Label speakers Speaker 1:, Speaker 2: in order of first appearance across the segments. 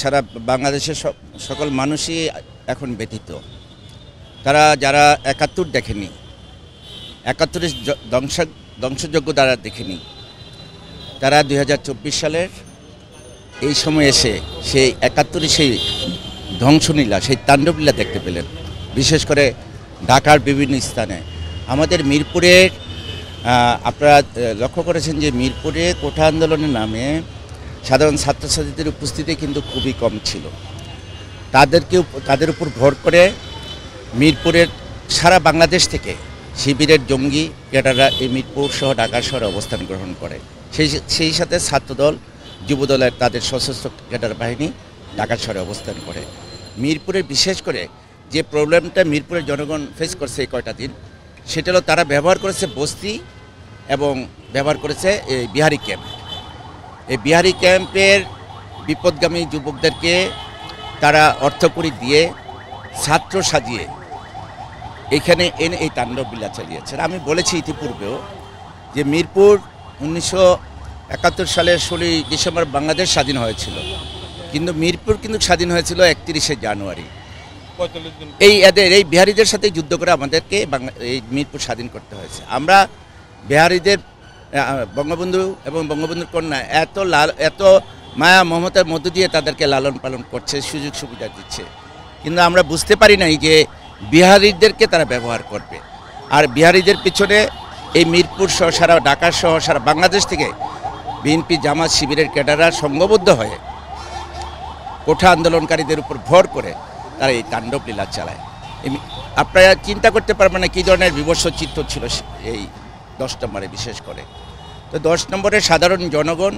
Speaker 1: সারা বাংলাদেশের সকল মানুষই এখন ব্যথিত। তারা যারা ৭১ দেখেনি, ৭১-এর ধ্বংসযজ্ঞ তারা দেখেনি, তারা ২০২৪ সালের এই সময় এসে সেই ৭১-এর সেই ধ্বংসলীলা, সেই তাণ্ডবলীলা দেখতে পেলেন। বিশেষ করে ঢাকার বিভিন্ন স্থানে। আমাদের মিরপুরের আপনারা লক্ষ্য করেছেন যে মিরপুরে কোঠা আন্দোলনের নামে সাধারণ ছাত্রছাত্রীদের উপস্থিতি কিন্তু খুবই কম ছিল। তাদের উপর ভর করে মিরপুরের সারা বাংলাদেশ থেকে শিবিরের জঙ্গি ক্যাডাররা এই মিরপুর সহ ঢাকা শহরে অবস্থান গ্রহণ করে। সেই সাথে ছাত্রদল, যুবদলের তাদের সশস্ত্র ক্যাডার বাহিনী ঢাকা শহরে অবস্থান করে। মিরপুরে বিশেষ করে যে প্রবলেমটা মিরপুরের জনগণ ফেস করছে এই কয়টা দিন, সেটা হলো তারা ব্যবহার করেছে বস্তি এবং ব্যবহার করেছে এই বিহারি ক্যাম্প। এই বিহারি ক্যাম্পের বিপদগামী যুবকদেরকে তারা অর্থকড়ি দিয়ে ছাত্র সাজিয়ে এখানে এনে এই তাণ্ডবলীলা চালিয়েছেন। আমি বলেছি ইতিপূর্বেও যে মিরপুর ১৯৭১ সালের ১৬ই ডিসেম্বর বাংলাদেশ স্বাধীন হয়েছিল, কিন্তু মিরপুর কিন্তু স্বাধীন হয়েছিল ৩১শে জানুয়ারি। এই বিহারিদের সাথে যুদ্ধ করে আমাদেরকে এই মিরপুর স্বাধীন করতে হয়েছে। আমরা বিহারিদের বঙ্গবন্ধু এবং বঙ্গবন্ধুর কন্যা এত মায়া মমতার মধ্য দিয়ে তাদেরকে লালন পালন করছে, সুযোগ সুবিধা দিচ্ছে, কিন্তু আমরা বুঝতে পারি নাই যে বিহারিদেরকে তারা ব্যবহার করবে। আর বিহারিদের পিছনে এই মিরপুর সহ সারা ঢাকা সহ সারা বাংলাদেশ থেকে বিএনপি, জামাত, শিবিরের ক্যাডাররা সংঘবদ্ধ হয়ে কোঠা আন্দোলনকারীদের উপর ভর করে তারা এই তাণ্ডবলীলা চালায়। আপনারা চিন্তা করতে পারবেন না কী ধরনের বিভৎস চিত্র ছিল এই ১০ নম্বরে। বিশেষ করে তো ১০ নম্বরের সাধারণ জনগণ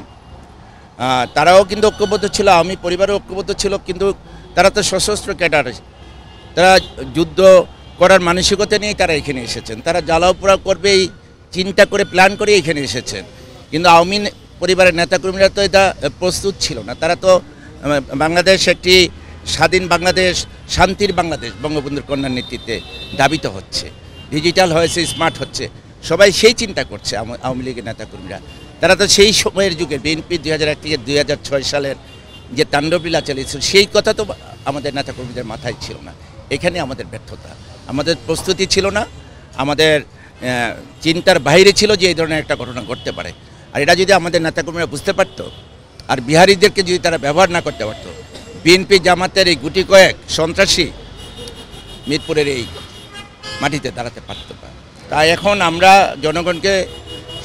Speaker 1: তারাও কিন্তু ঐক্যবদ্ধ ছিল, আওয়ামী পরিবারও ঐক্যবদ্ধ ছিল, কিন্তু তারা তো সশস্ত্র ক্যাডার, তারা যুদ্ধ করার মানসিকতা নিয়েই তারা এখানে এসেছেন। তারা জ্বালাও পোড়া করবে এই চিন্তা করে প্ল্যান করে এখানে এসেছেন, কিন্তু আওয়ামী পরিবারের নেতাকর্মীরা তো এটা প্রস্তুত ছিল না। তারা তো বাংলাদেশ একটি স্বাধীন বাংলাদেশ, শান্তির বাংলাদেশ বঙ্গবন্ধুর কন্যার নেতৃত্বে দাবিত হচ্ছে, ডিজিটাল হয়েছে, স্মার্ট হচ্ছে, সবাই সেই চিন্তা করছে। আওয়ামী লীগের নেতাকর্মীরা তারা তো সেই সময়ের যুগে বিএনপি ২০০১ থেকে ২০০৬ সালের যে তাণ্ডবলীলা চালিয়েছিল সেই কথা তো আমাদের নেতাকর্মীদের মাথায় ছিল না। এখানে আমাদের ব্যর্থতা, আমাদের প্রস্তুতি ছিল না, আমাদের চিন্তার বাইরে ছিল যে এই ধরনের একটা ঘটনা ঘটতে পারে। আর এটা যদি আমাদের নেতাকর্মীরা বুঝতে পারত, আর বিহারিদেরকে যদি তারা ব্যবহার না করতে পারত, বিএনপি জামাতের এই গুটি কয়েক সন্ত্রাসী মিরপুরের এই মাটিতে দাঁড়াতে পারত না। তাই এখন আমরা জনগণকে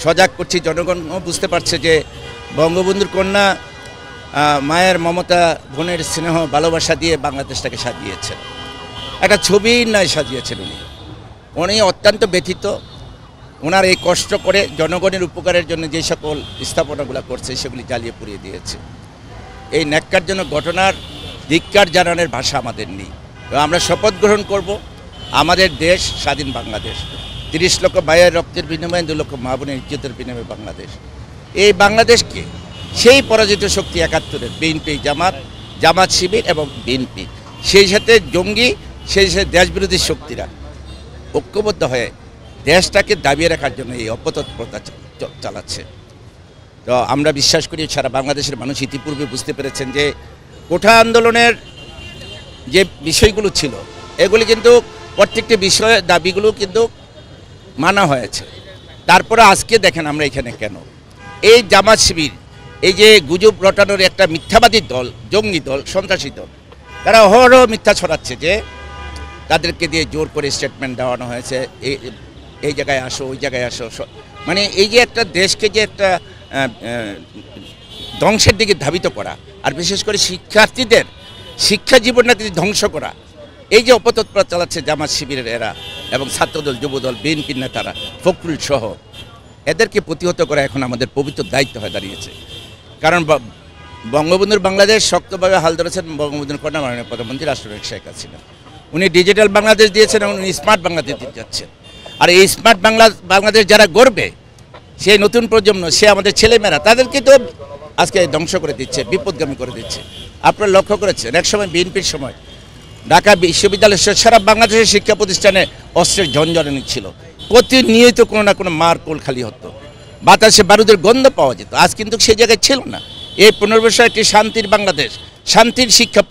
Speaker 1: সজাগ করছি, জনগণও বুঝতে পারছে যে বঙ্গবন্ধুর কন্যা মায়ের মমতা, বোনের স্নেহ, ভালোবাসা দিয়ে বাংলাদেশটাকে সাজিয়েছেন, একটা ছবির নয় সাজিয়েছেন। উনি অত্যন্ত ব্যথিত। ওনার এই কষ্ট করে জনগণের উপকারের জন্য যে সকল স্থাপনাগুলো করছে সেগুলি জ্বালিয়ে পুড়িয়ে দিয়েছে। এই ন্যাক্কারজনক ঘটনার ধিক্কার জানানোর ভাষা আমাদের নেই। আমরা শপথ গ্রহণ করব, আমাদের দেশ স্বাধীন বাংলাদেশ, ৩০ লক্ষ ভাইয়ের রক্তের বিনিময়ে ২ লক্ষ মা বোনের ইজ্জতের বিনিময়ে বাংলাদেশ। এই বাংলাদেশকে সেই পরাজিত শক্তি ৭১-এর বিএনপি, জামাত, শিবির এবং বিএনপি, সেই সাথে জঙ্গি, সেই সাথে দেশবিরোধী শক্তিরা ঐক্যবদ্ধ হয়ে দেশটাকে দাবিয়ে রাখার জন্য এই অপতৎপরতা চালাচ্ছে। তো আমরা বিশ্বাস করি সারা বাংলাদেশের মানুষ ইতিপূর্বে বুঝতে পেরেছেন যে কোঠা আন্দোলনের যে বিষয়গুলো ছিল এগুলি কিন্তু প্রত্যেকটি বিষয় দাবিগুলো কিন্তু মানা হয়েছে। তারপরে আজকে দেখেন আমরা এখানে কেন এই জামাত শিবির, এই যে গুজব রটানোর একটা মিথ্যাবাদী দল, জঙ্গি দল, সন্ত্রাসী দল, তারা অহরহ মিথ্যা ছড়াচ্ছে যে তাদেরকে দিয়ে জোর করে স্টেটমেন্ট দেওয়ানো হয়েছে, এই জায়গায় আসো, ওই জায়গায় আসো। মানে এই যে একটা দেশকে যে একটা ধ্বংসের দিকে ধাবিত করা, আর বিশেষ করে শিক্ষার্থীদের শিক্ষা জীবনটাকে ধ্বংস করা, এই যে অপতৎপরতা চালাচ্ছে জামাত শিবিরের এরা এবং ছাত্রদল, যুবদল, বিএনপির নেতারা, ফখরুল সহ, এদেরকে প্রতিহত করা এখন আমাদের পবিত্র দায়িত্ব হয়ে দাঁড়িয়েছে। কারণ বঙ্গবন্ধুর বাংলাদেশ শক্তভাবে হাল ধরেছেন বঙ্গবন্ধুর কন্যা মাননীয় প্রধানমন্ত্রী রাষ্ট্রপতি শেখ হাসিনা। উনি ডিজিটাল বাংলাদেশ দিয়েছেন এবং উনি স্মার্ট বাংলাদেশ দিতে যাচ্ছেন। আর এই স্মার্ট বাংলাদেশ যারা গড়বে, সেই নতুন প্রজন্ম, সে আমাদের ছেলেমেয়েরা, তাদেরকে তো আজকে ধ্বংস করে দিচ্ছে, বিপদগামী করে দিচ্ছে। আপনারা লক্ষ্য করেছেন একসময় বিএনপির সময় ঢাকা বিশ্ববিদ্যালয় সারা বাংলাদেশের শিক্ষা প্রতিষ্ঠানে অস্ত্রের ঝঞ্ঝানি ছিল, প্রতিনিয়ত কোনো না কোনো মার কোল খালি হতো, বাতাসে বারুদের গন্ধ পাওয়া যেত। আজ কিন্তু সেই জায়গায় ছিল না। এই 15 বছর একটি শান্তির বাংলাদেশ, শান্তির শিক্ষা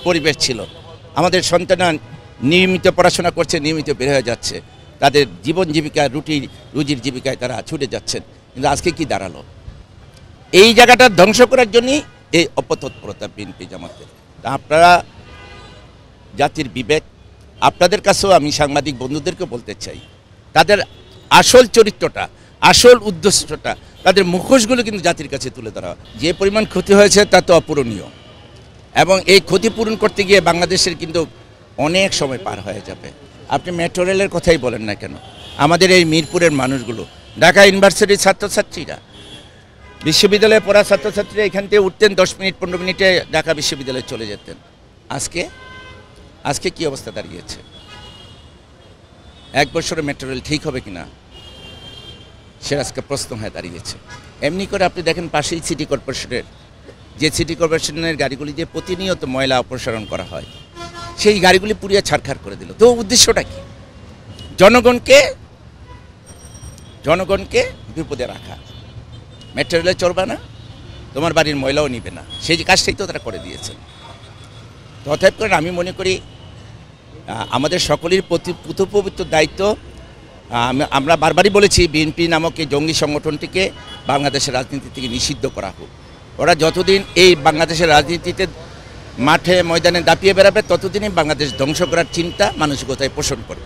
Speaker 1: পরিবেশ ছিল। আমাদের সন্তানরা নিয়মিত পড়াশোনা করছে, নিয়মিত বের হয়ে যাচ্ছে, তাদের জীবন জীবিকা রুজির জীবিকায় তারা ছুটে যাচ্ছেন। কিন্তু আজকে কি দাঁড়ালো? এই জায়গাটা ধ্বংস করার জন্যই এই অপতৎপরতা বিএনপি জামাতের। আপনারা জাতির বিবেক, আপনাদের কাছেও আমি সাংবাদিক বন্ধুদেরকে বলতে চাই, তাদের আসল চরিত্রটা, আসল উদ্দেশ্যটা, তাদের মুখোশগুলো কিন্তু জাতির কাছে তুলে ধরা। যে পরিমাণ ক্ষতি হয়েছে তা তো অপূরণীয়, এবং এই ক্ষতিপূরণ করতে গিয়ে বাংলাদেশের কিন্তু অনেক সময় পার হয়ে যাবে। আপনি মেট্রো রেলের কথাই বলেন না কেন, আমাদের এই মিরপুরের মানুষগুলো, ঢাকা ইউনিভার্সিটির ছাত্রছাত্রীরা, বিশ্ববিদ্যালয়ে পড়া ছাত্রছাত্রীরা এখান থেকে উঠতেন, 10 মিনিট 15 মিনিটে ঢাকা বিশ্ববিদ্যালয়ে চলে যেতেন। আজকে কি অবস্থা দাঁড়িয়েছে? 1 বছরে মেট্রো রেল ঠিক হবে কিনা সে আজকে প্রশ্ন হয়ে দাঁড়িয়েছে। এমনি করে আপনি দেখেন পাশেই সিটি কর্পোরেশনের গাড়িগুলি যে প্রতিনিয়ত ময়লা অপসারণ করা হয়, সেই গাড়িগুলি পুড়িয়ে ছারখার করে দিল। তো উদ্দেশ্যটা কি? জনগণকে বিপদে রাখা। মেট্রো রেলে চলবে না, তোমার বাড়ির ময়লাও নিবে না, সেই কাজটাই তো তারা করে দিয়েছে। তথাপি করে আমি মনে করি আমাদের সকলের প্রতি পবিত্র দায়িত্ব। আমরা বারবারই বলেছি বিএনপি নামক এই জঙ্গি সংগঠনটিকে বাংলাদেশের রাজনীতি থেকে নিষিদ্ধ করা হোক। ওরা যতদিন এই বাংলাদেশের রাজনীতিতে মাঠে ময়দানে দাপিয়ে বেড়াবে, ততদিনই বাংলাদেশ ধ্বংস করার চিন্তা মানসিকতায় পোষণ করবে।